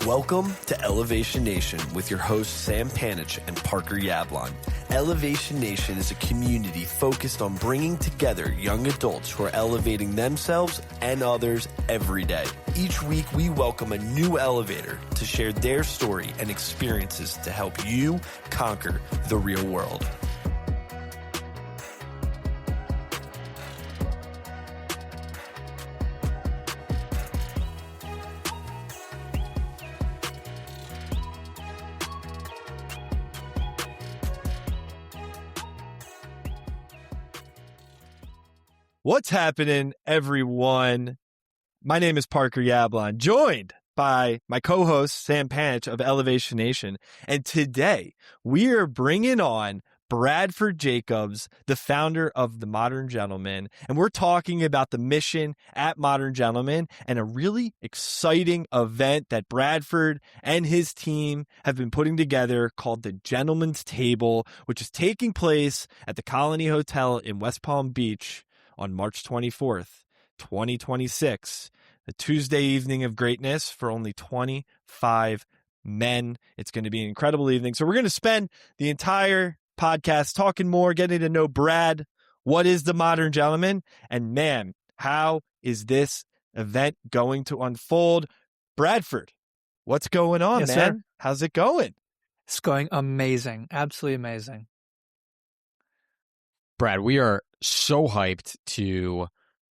Welcome to Elevation Nation with your hosts Sam Panich and Parker Yablon. Elevation Nation is a community focused on bringing together young adults who are elevating themselves and others every day. Each week, we welcome a new elevator to share their story and experiences to help you conquer the real world. What's happening, everyone? My name is Parker Yablon, joined by my co-host, Sam Panich of Elevation Nation. And today, we are bringing on Bradford Jacobs, the founder of The Modern Gentleman. And we're talking about the mission at Modern Gentleman and a really exciting event that Bradford and his team have been putting together called the Gentleman's Table, which is taking place at the Colony Hotel in West Palm Beach on March 24th, 2026, a Tuesday evening of greatness for only 25 men. It's going to be an incredible evening. So we're going to spend the entire podcast talking more, getting to know Brad. What is the Modern Gentleman? And man, how is this event going to unfold? Bradford, what's going on, Yes, man? sir. How's it going? It's going amazing. Absolutely amazing. Brad, we are so hyped to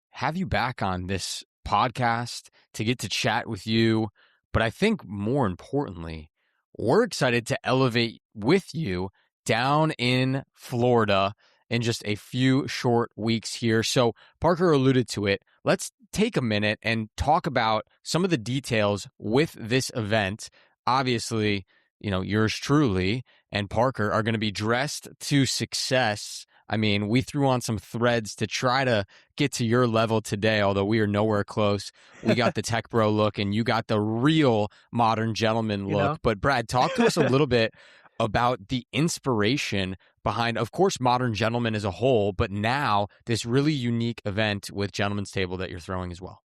have you back on this podcast, to get to chat with you. But I think more importantly, we're excited to elevate with you down in Florida in just a few short weeks here. So Parker alluded to it. Let's take a minute and talk about some of the details with this event. Obviously, yours truly and Parker are going to be dressed to success. I mean, we threw on some threads to try to get to your level today, although we are nowhere close. We got the tech bro look and you got the real Modern Gentleman look. But Brad, talk to us a little bit about the inspiration behind, of course, Modern Gentleman as a whole, but now this really unique event with Gentleman's Table that you're throwing as well.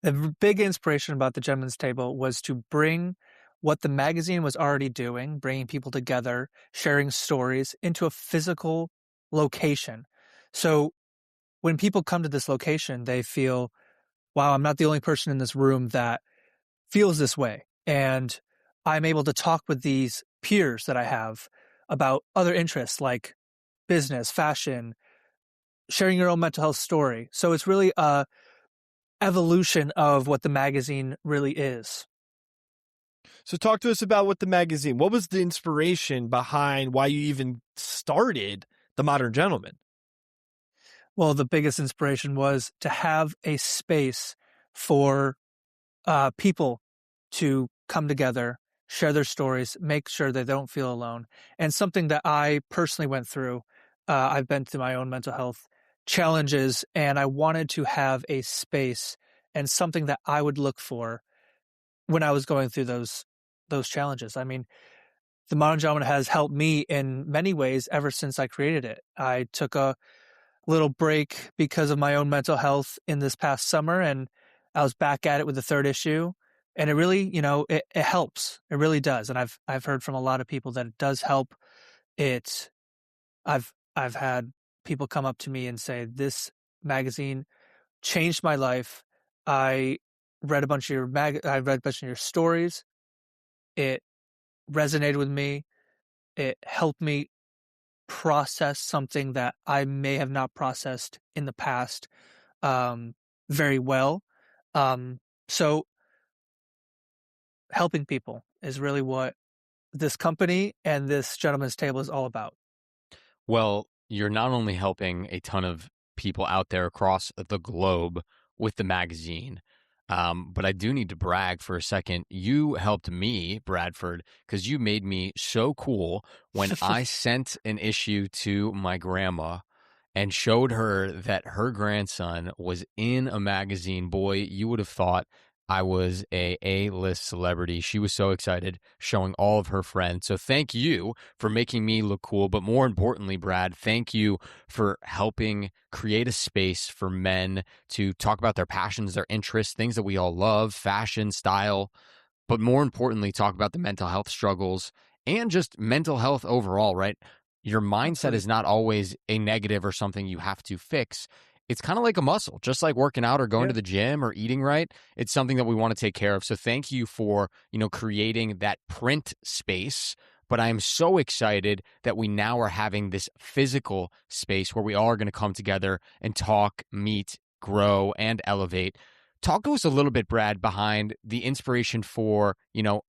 The big inspiration about the Gentleman's Table was to bring what the magazine was already doing, bringing people together, sharing stories into a physical location. So when people come to this location, they feel, wow, I'm not the only person in this room that feels this way. And I'm able to talk with these peers that I have about other interests like business, fashion, sharing your own mental health story. So it's really a evolution of what the magazine really is. So talk to us about what what was the inspiration behind why you even started The Modern Gentleman? Well, the biggest inspiration was to have a space for people to come together, share their stories, make sure they don't feel alone. And something that I personally went through, I've been through my own mental health challenges, and I wanted to have a space and something that I would look for when I was going through those challenges. I mean, The Modern Gentleman has helped me in many ways ever since I created it. I took a little break because of my own mental health in this past summer, and I was back at it with the third issue. And it really, it helps. It really does. And I've heard from a lot of people that it does help. I've had people come up to me and say, this magazine changed my life. I read a bunch of your stories. It resonated with me. It helped me process something that I may have not processed in the past very well. So helping people is really what this company and this Gentleman's Table is all about. Well, you're not only helping a ton of people out there across the globe with the magazine, but I do need to brag for a second. You helped me, Bradford, because you made me so cool when I sent an issue to my grandma and showed her that her grandson was in a magazine. Boy, you would have thought I was a A-list celebrity. She was so excited, showing all of her friends. So thank you for making me look cool. But more importantly, Brad, thank you for helping create a space for men to talk about their passions, their interests, things that we all love, fashion, style. but more importantly, talk about the mental health struggles and just mental health overall, right? Your mindset Absolutely. is not always a negative or something you have to fix. It's kind of like a muscle, just like working out or going to the gym or eating right. It's something that we want to take care of. So thank you for, creating that print space. But I am so excited that we now are having this physical space where we all are going to come together and talk, meet, grow, and elevate. Talk to us a little bit, Brad, behind the inspiration for,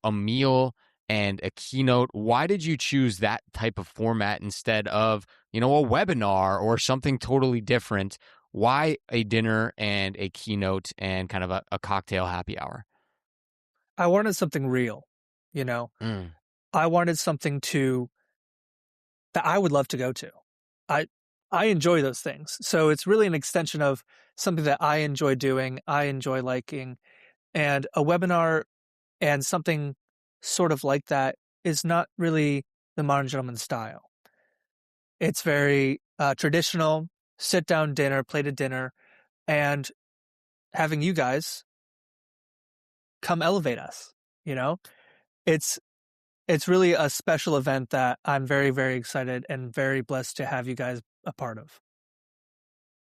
a meal and a keynote. Why did you choose that type of format instead of, a webinar or something totally different? Why a dinner and a keynote and kind of a cocktail happy hour? I wanted something real, I wanted something that I would love to go to. I enjoy those things. So it's really an extension of something that I enjoy doing, I enjoy liking, and a webinar and something sort of like that is not really the modern gentleman style. It's very traditional, sit down dinner, plated dinner, and having you guys come elevate us, It's it's really a special event that I'm very, very excited and very blessed to have you guys a part of.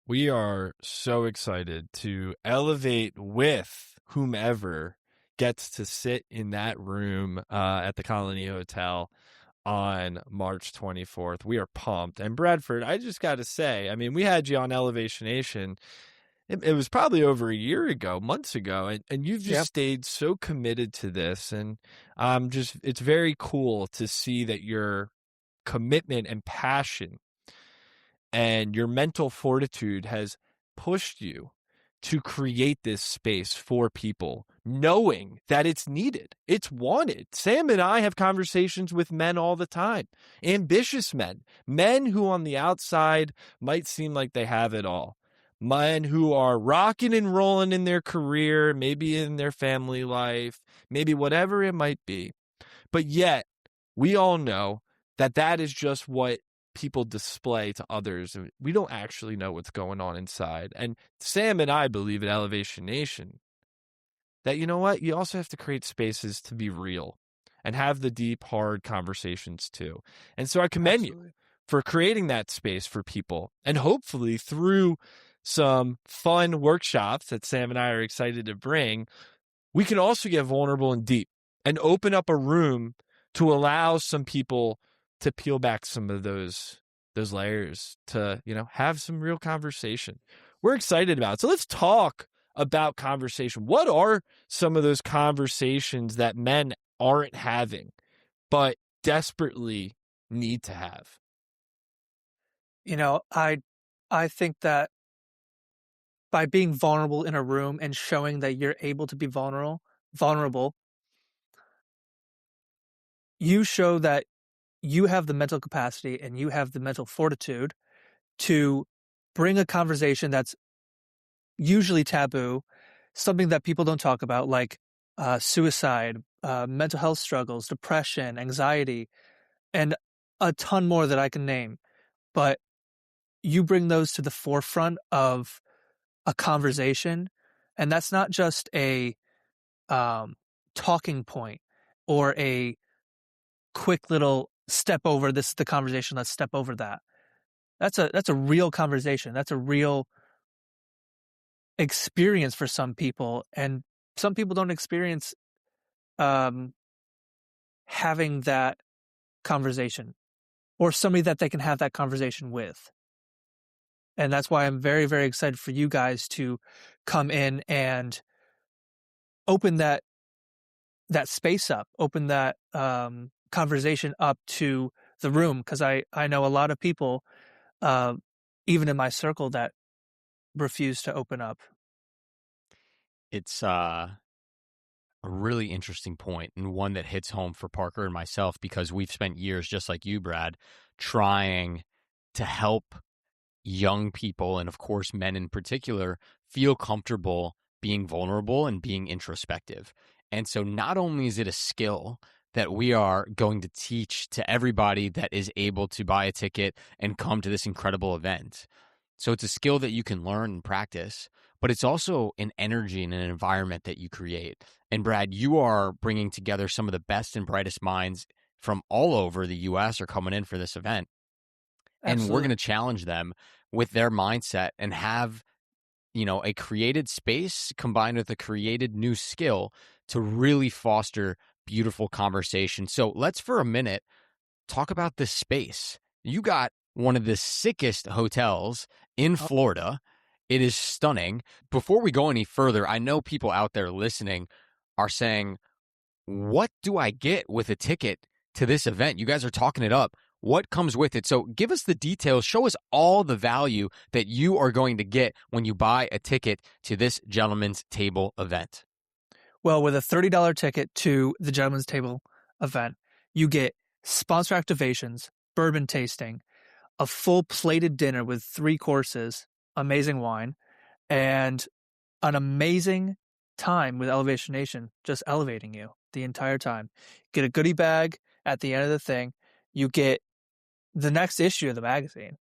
We are so excited to elevate with whomever gets to sit in that room at the Colony Hotel on March 24th. We are pumped. And Bradford, I just got to say, I mean, we had you on Elevation Nation. It was probably over a year ago, months ago, and you've just stayed so committed to this. And it's very cool to see that your commitment and passion and your mental fortitude has pushed you to create this space for people, knowing that it's needed, it's wanted. Sam and I have conversations with men all the time, ambitious men who on the outside might seem like they have it all, men who are rocking and rolling in their career, maybe in their family life, maybe whatever it might be. But yet, we all know that that is just what people display to others. We don't actually know what's going on inside. And Sam and I believe at Elevation Nation that, you know what, you also have to create spaces to be real and have the deep, hard conversations too. And so I commend you for creating that space for people. And hopefully through some fun workshops that Sam and I are excited to bring, we can also get vulnerable and deep and open up a room to allow some people to peel back some of those layers to, have some real conversation. We're excited about it. So let's talk about conversation. What are some of those conversations that men aren't having, but desperately need to have? I think that by being vulnerable in a room and showing that you're able to be vulnerable, you show that you have the mental capacity and you have the mental fortitude to bring a conversation that's usually taboo, something that people don't talk about, like suicide, mental health struggles, depression, anxiety, and a ton more that I can name. But you bring those to the forefront of a conversation, and that's not just a talking point or a quick little step over this is the conversation, let's step over that. That's a real conversation. That's a real experience for some people, and some people don't experience having that conversation or somebody that they can have that conversation with. And that's why I'm very, very excited for you guys to come in and open that space up, open that conversation up to the room, because I know a lot of people, even in my circle, that refuse to open up. It's a really interesting point, and one that hits home for Parker and myself, because we've spent years, just like you, Brad, trying to help young people, and of course men in particular, feel comfortable being vulnerable and being introspective. And so not only is it a skill that we are going to teach to everybody that is able to buy a ticket and come to this incredible event, so it's a skill that you can learn and practice, but it's also an energy and an environment that you create. And Brad, you are bringing together some of the best and brightest minds from all over the US are coming in for this event. And we're Absolutely. going to challenge them with their mindset and have, a created space combined with a created new skill to really foster beautiful conversation. So let's for a minute talk about this space. You got one of the sickest hotels in Florida. It is stunning. Before we go any further, I know people out there listening are saying, what do I get with a ticket to this event? You guys are talking it up. What comes with it? So give us the details. Show us all the value that you are going to get when you buy a ticket to this Gentleman's Table event. Well, with a $30 ticket to the Gentleman's Table event, you get sponsor activations, bourbon tasting, a full plated dinner with 3 courses, amazing wine, and an amazing time with Elevation Nation, just elevating you the entire time. Get a goodie bag at the end of the thing. You get the next issue of the magazine.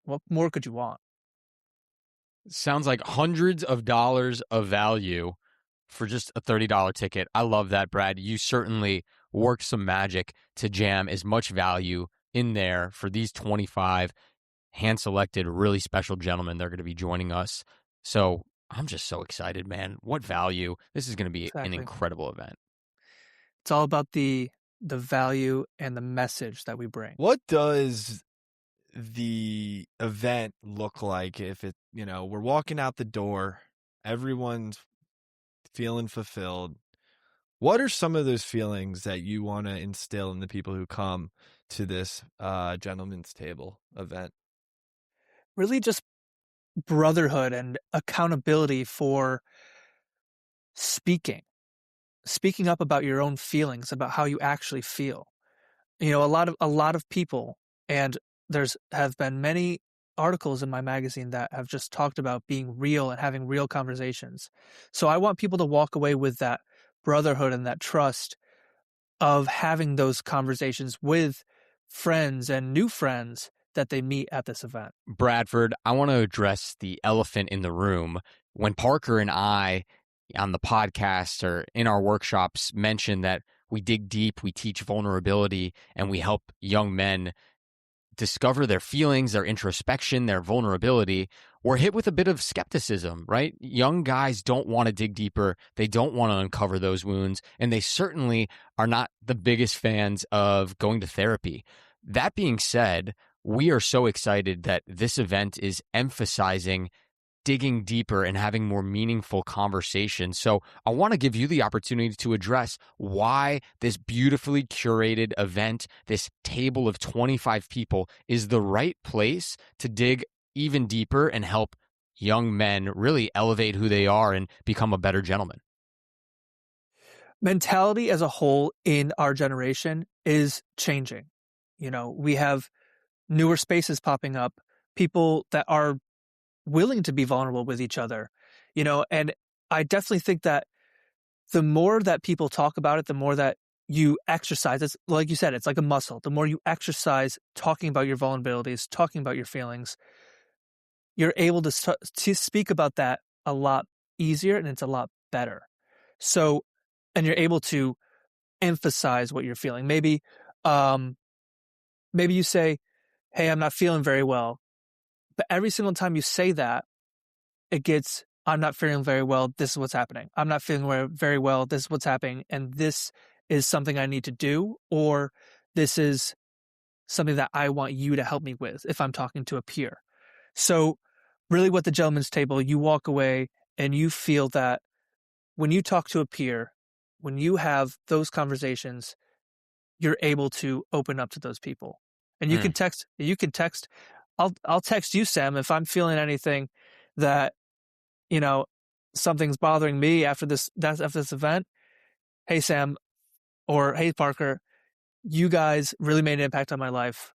What more could you want? Sounds like hundreds of dollars of value for just a $30 ticket. I love that, Brad. You certainly worked some magic to jam as much value in there for these 25 hand-selected, really special gentlemen. They're going to be joining us. So I'm just so excited, man. What value. This is going to be an incredible event. It's all about the value and the message that we bring. What does the event look like if it, we're walking out the door, everyone's feeling fulfilled? What are some of those feelings that you want to instill in the people who come to this Gentleman's Table event? Really just brotherhood and accountability for speaking up about your own feelings, about how you actually feel. A lot of people, and have been many articles in my magazine that have just talked about being real and having real conversations. So I want people to walk away with that brotherhood and that trust of having those conversations with friends and new friends that they meet at this event. Bradford, I want to address the elephant in the room. When Parker and I on the podcast or in our workshops mention that we dig deep, we teach vulnerability, and we help young men discover their feelings, their introspection, their vulnerability, we're hit with a bit of skepticism, right? Young guys don't want to dig deeper. They don't want to uncover those wounds, and they certainly are not the biggest fans of going to therapy. That being said, we are so excited that this event is emphasizing digging deeper and having more meaningful conversations. So I want to give you the opportunity to address why this beautifully curated event, this table of 25 people, is the right place to dig even deeper and help young men really elevate who they are and become a better gentleman. Mentality as a whole in our generation is changing. We have newer spaces popping up, people that are willing to be vulnerable with each other, and I definitely think that the more that people talk about it, the more that you exercise, it's like you said, it's like a muscle. The more you exercise talking about your vulnerabilities, talking about your feelings, you're able to speak about that a lot easier, and it's a lot better. So, and you're able to emphasize what you're feeling. Maybe you say, hey, I'm not feeling very well. But every single time you say that, it gets, I'm not feeling very well. This is what's happening. I'm not feeling very well. This is what's happening. And this is something I need to do, or this is something that I want you to help me with if I'm talking to a peer. So really what the Gentleman's Table, you walk away and you feel that when you talk to a peer, when you have those conversations, you're able to open up to those people. And you can text, I'll text you, Sam, if I'm feeling anything that, something's bothering me after this event. Hey, Sam, or hey, Parker, you guys really made an impact on my life.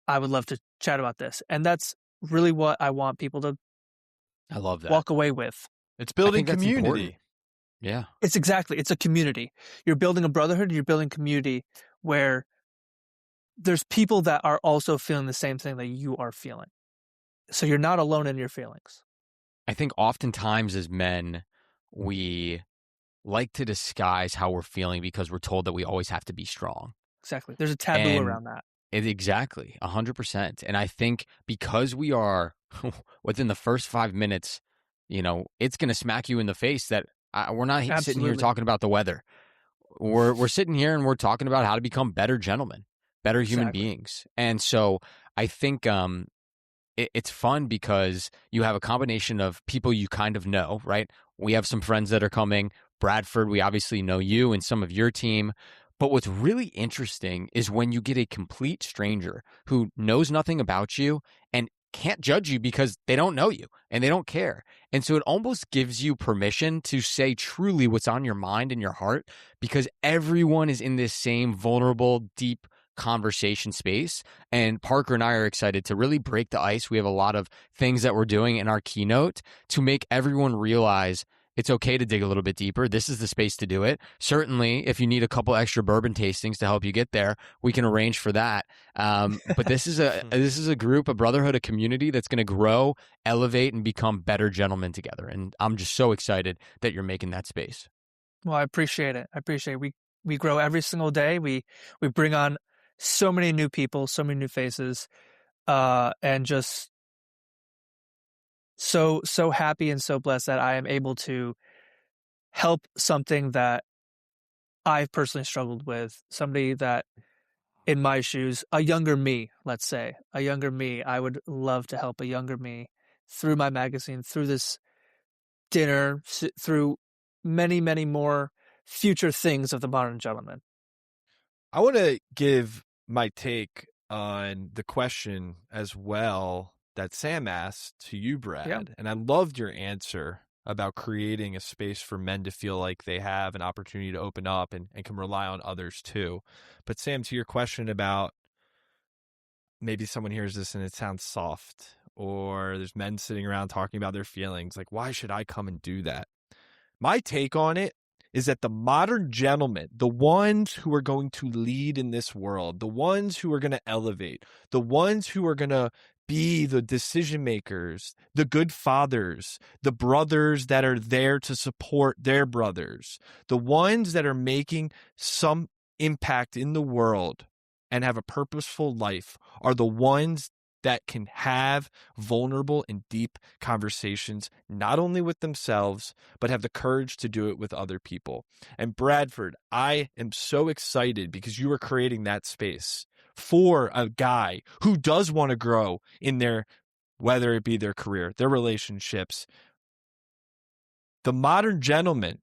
I would love to chat about this. And that's really what I want people to walk away with. It's building community. Yeah. It's a community. You're building a brotherhood, you're building community where there's people that are also feeling the same thing that you are feeling. So you're not alone in your feelings. I think oftentimes as men, we like to disguise how we're feeling because we're told that we always have to be strong. Exactly. There's a taboo And around that. exactly, 100%. And I think because we are within the first 5 minutes, it's going to smack you in the face that we're not sitting here Absolutely. talking about the weather. We're sitting here and we're talking about how to become better gentlemen, better human Exactly. beings. And so I think it's fun because you have a combination of people you kind of know, right? We have some friends that are coming. Bradford, we obviously know you and some of your team. But what's really interesting is when you get a complete stranger who knows nothing about you and can't judge you because they don't know you and they don't care. And so it almost gives you permission to say truly what's on your mind and your heart because everyone is in this same vulnerable, deep conversation space. And Parker and I are excited to really break the ice. We have a lot of things that we're doing in our keynote to make everyone realize it's okay to dig a little bit deeper. This is the space to do it. Certainly, if you need a couple extra bourbon tastings to help you get there, we can arrange for that. But this is a group, a brotherhood, a community that's going to grow, elevate, and become better gentlemen together. And I'm just so excited that you're making that space. Well, I appreciate it. We grow every single day. We bring on so many new people, so many new faces, and just so happy and so blessed that I am able to help something that I've personally struggled with. Somebody that in my shoes, a younger me, let's say, I would love to help a younger me through my magazine, through this dinner, through many, many more future things of the modern gentleman. I want to give my take on the question as well that Sam asked to you, Brad. Yeah. And I loved your answer about creating a space for men to feel like they have an opportunity to open up and can rely on others too. But Sam, to your question about maybe someone hears this and it sounds soft, or there's men sitting around talking about their feelings, like, why should I come and do that? My take on it is that the modern gentlemen, the ones who are going to lead in this world, the ones who are going to elevate, the ones who are going to be the decision makers, the good fathers, the brothers that are there to support their brothers, the ones that are making some impact in the world and have a purposeful life are the ones that can have vulnerable and deep conversations, not only with themselves, but have the courage to do it with other people. And Bradford, I am so excited because you are creating that space for a guy who does want to grow in their, whether it be their career, their relationships. The modern gentleman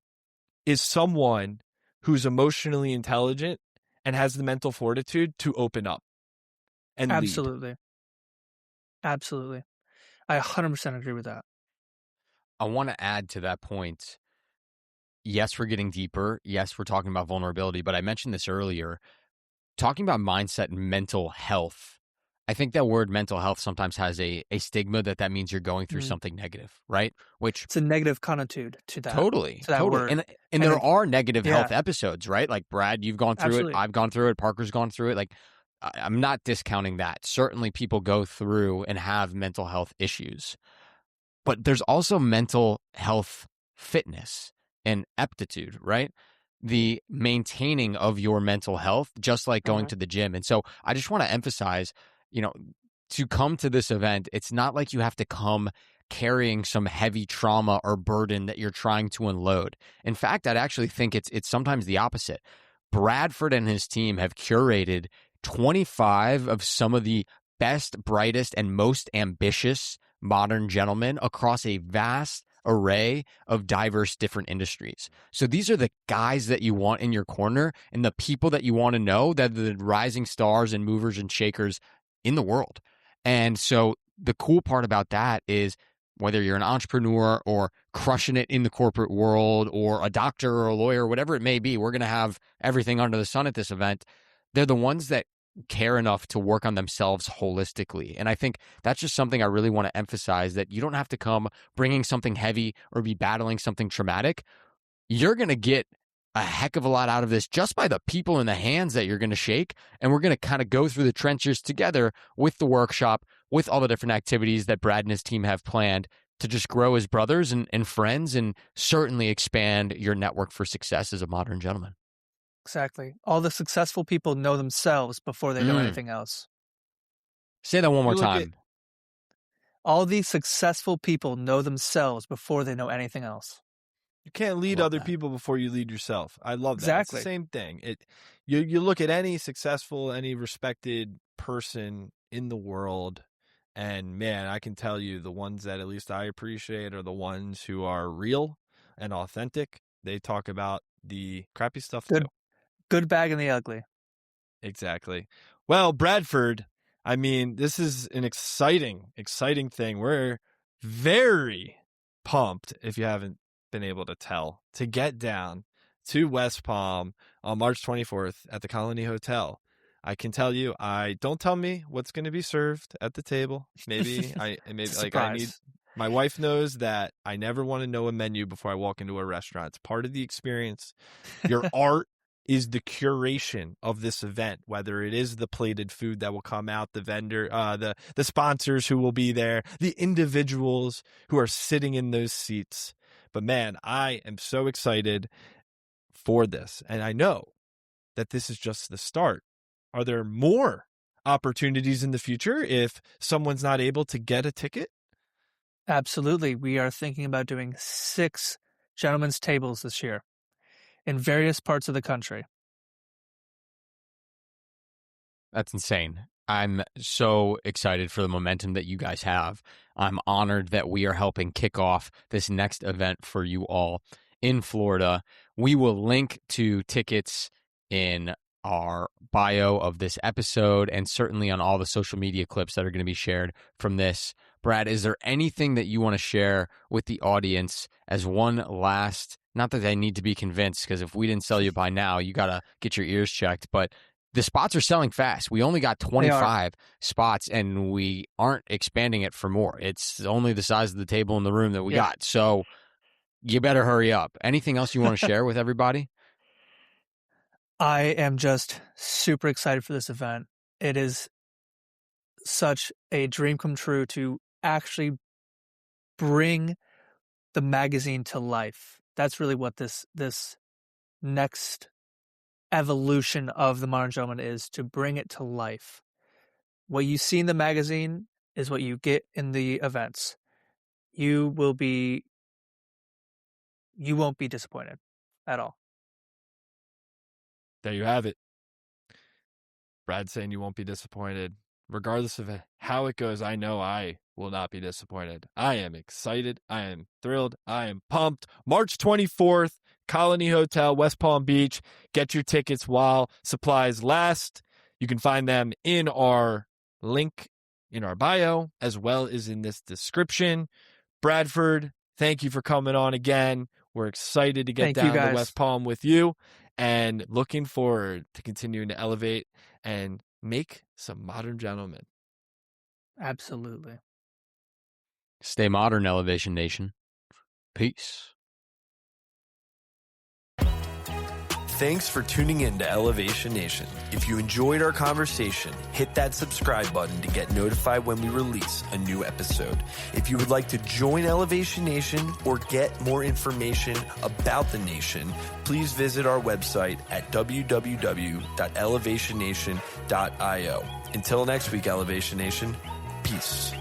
is someone who's emotionally intelligent and has the mental fortitude to open up and Absolutely. lead. Absolutely. I 100% agree with that. I want to add to that point. Yes, we're getting deeper. Yes, we're talking about vulnerability, but I mentioned this earlier. Talking about mindset and mental health, I think that word mental health sometimes has a stigma that means you're going through something negative, right? Which it's a negative connotation to that. Totally. Word. And there are negative health episodes, right? Like Brad, you've gone through Absolutely. it. I've gone through it. Parker's gone through it. Like I'm not discounting that. Certainly people go through and have mental health issues. But there's also mental health fitness and aptitude, right? The maintaining of your mental health, just like going to the gym. And so I just want to emphasize, to come to this event, it's not like you have to come carrying some heavy trauma or burden that you're trying to unload. In fact, I'd actually think it's sometimes the opposite. Bradford and his team have curated 25 of some of the best, brightest, and most ambitious modern gentlemen across a vast array of diverse different industries. So these are the guys that you want in your corner and the people that you want to know that are the rising stars and movers and shakers in the world. And so the cool part about that is whether you're an entrepreneur or crushing it in the corporate world or a doctor or a lawyer, whatever it may be, we're going to have everything under the sun at this event. They're the ones that care enough to work on themselves holistically. And I think that's just something I really want to emphasize, that you don't have to come bringing something heavy or be battling something traumatic. You're going to get a heck of a lot out of this just by the people in the hands that you're going to shake. And we're going to kind of go through the trenches together with the workshop, with all the different activities that Brad and his team have planned. to just grow as brothers and friends, and certainly expand your network for success as a modern gentleman. Exactly. All the successful people know themselves before they know anything else. Say that one more time. All these successful people know themselves before they know anything else. You can't lead other people before you lead yourself. I love that. Exactly. It's the same thing. You look at any successful, any respected person in the world, and man, I can tell you the ones that at least I appreciate are the ones who are real and authentic. They talk about the crappy stuff too. Good bag and the ugly. Exactly. Well, Bradford, I mean, this is an exciting thing. We're very pumped, if you haven't been able to tell, to get down to West Palm on March 24th at the Colony Hotel. I can tell you, don't tell me what's going to be served at the table. Maybe I need. My wife knows that I never want to know a menu before I walk into a restaurant. It's part of the experience. Your art is the curation of this event, whether it is the plated food that will come out, the vendor, the sponsors who will be there, the individuals who are sitting in those seats. But man, I am so excited for this. And I know that this is just the start. Are there more opportunities in the future if someone's not able to get a ticket? Absolutely. We are thinking about doing 6 gentlemen's tables this year in various parts of the country. That's insane. I'm so excited for the momentum that you guys have. I'm honored that we are helping kick off this next event for you all in Florida. We will link to tickets in our bio of this episode and certainly on all the social media clips that are going to be shared from this. Brad, is there anything that you want to share with the audience as one last, not that they need to be convinced, because if we didn't sell you by now, you got to get your ears checked, but the spots are selling fast. We only got 25 spots, and we aren't expanding it for more. It's only the size of the table in the room that we got. So you better hurry up. Anything else you want to share with everybody? I am just super excited for this event. It is such a dream come true to actually bring the magazine to life. That's really what this next evolution of the Modern Gentleman is, to bring it to life. What you see in the magazine is what you get in the events. You won't be disappointed at all. There you have it. Brad saying you won't be disappointed. Regardless of how it goes, I know I will not be disappointed. I am excited. I am thrilled. I am pumped. March 24th, Colony Hotel, West Palm Beach. Get your tickets while supplies last. You can find them in our link in our bio, as well as in this description. Bradford, thank you for coming on again. We're excited to get down to West Palm with you, and looking forward to continuing to elevate and make some modern gentlemen. Absolutely. Stay modern, Elevation Nation. Peace. Thanks for tuning in to Elevation Nation. If you enjoyed our conversation, hit that subscribe button to get notified when we release a new episode. If you would like to join Elevation Nation or get more information about the nation, please visit our website at www.elevationnation.io. Until next week, Elevation Nation, peace.